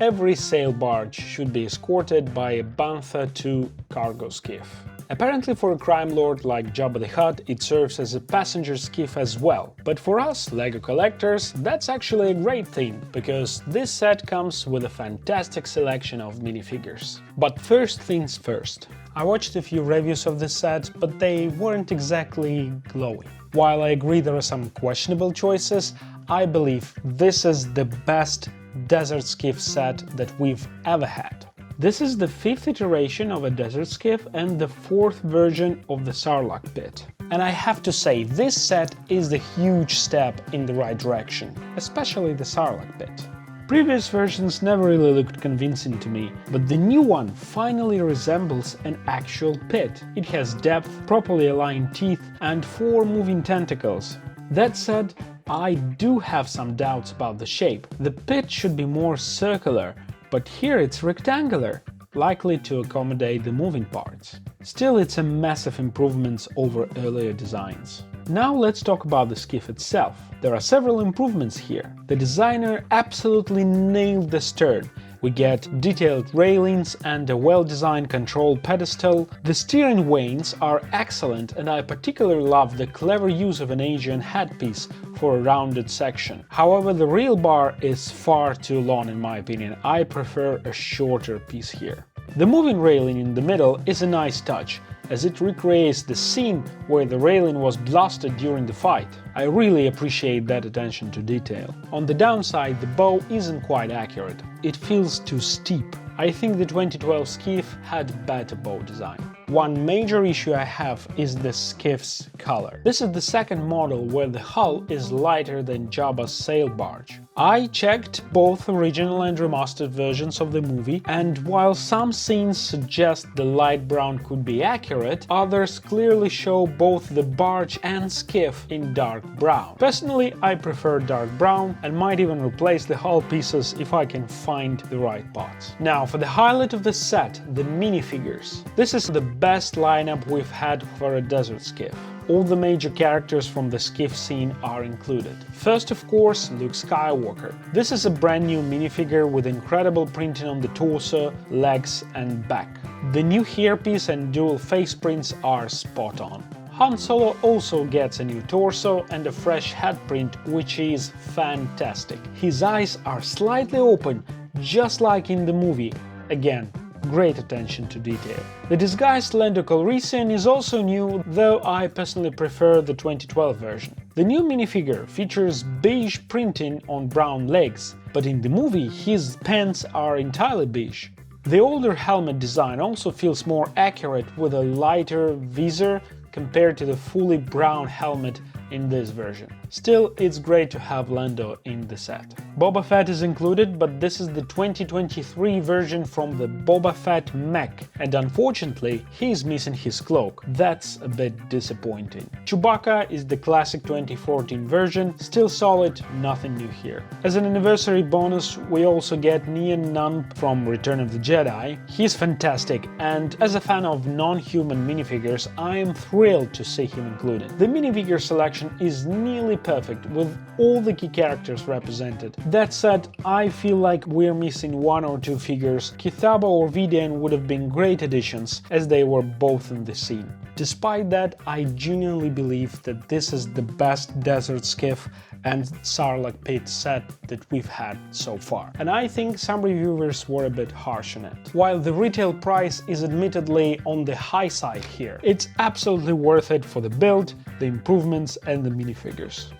every sail barge should be escorted by a Bantha II cargo skiff. Apparently for a crime lord like Jabba the Hutt it serves as a passenger skiff as well, but for us LEGO collectors that's actually a great thing, because this set comes with a fantastic selection of minifigures. But first things first. I watched a few reviews of this set, but they weren't exactly glowing. While I agree there are some questionable choices, I believe this is the best desert skiff set that we've ever had. This is the 5th iteration of a desert skiff and the 4th version of the Sarlacc pit. And I have to say, this set is a huge step in the right direction, especially the Sarlacc pit. Previous versions never really looked convincing to me, but the new one finally resembles an actual pit. It has depth, properly aligned teeth, and 4 moving tentacles. That said, I do have some doubts about the shape. The pit should be more circular, but here it's rectangular, likely to accommodate the moving parts. Still, it's a massive improvement over earlier designs. Now let's talk about the skiff itself. There are several improvements here. The designer absolutely nailed the stern. We get detailed railings and a well-designed control pedestal. The steering vanes are excellent, and I particularly love the clever use of an Asian headpiece for a rounded section. However, the rail bar is far too long in my opinion. I prefer a shorter piece here. The moving railing in the middle is a nice touch, as it recreates the scene where the railing was blasted during the fight. I really appreciate that attention to detail. On the downside, the bow isn't quite accurate. It feels too steep. I think the 2012 skiff had better bow design. One major issue I have is the skiff's color. This is the second model where the hull is lighter than Jabba's sail barge. I checked both original and remastered versions of the movie, and while some scenes suggest the light brown could be accurate, others clearly show both the barge and skiff in dark brown. Personally, I prefer dark brown and might even replace the hull pieces if I can find the right parts. Now for the highlight of the set, the minifigures. This is the best lineup we've had for a desert skiff. All the major characters from the skiff scene are included. First, of course, Luke Skywalker. This is a brand new minifigure with incredible printing on the torso, legs and back. The new hairpiece and dual face prints are spot on. Han Solo also gets a new torso and a fresh head print, which is fantastic. His eyes are slightly open, just like in the movie. Again, great attention to detail. The disguised Lando Calrissian is also new, though I personally prefer the 2012 version. The new minifigure features beige printing on brown legs, but in the movie his pants are entirely beige. The older helmet design also feels more accurate with a lighter visor compared to the fully brown helmet in this version. Still, it's great to have Lando in the set. Boba Fett is included, but this is the 2023 version from the Boba Fett mech, and unfortunately, he's missing his cloak. That's a bit disappointing. Chewbacca is the classic 2014 version, still solid, nothing new here. As an anniversary bonus, we also get Nien Nunb from Return of the Jedi. He's fantastic, and as a fan of non-human minifigures, I am thrilled to see him included. The minifigure selection is nearly perfect, with all the key characters represented. That said, I feel like we're missing one or two figures. Kithaba or Vidian would have been great additions, as they were both in the scene. Despite that, I genuinely believe that this is the best desert skiff and Sarlacc pit set that we've had so far. And I think some reviewers were a bit harsh on it. While the retail price is admittedly on the high side here, it's absolutely worth it for the build, the improvements and the minifigures.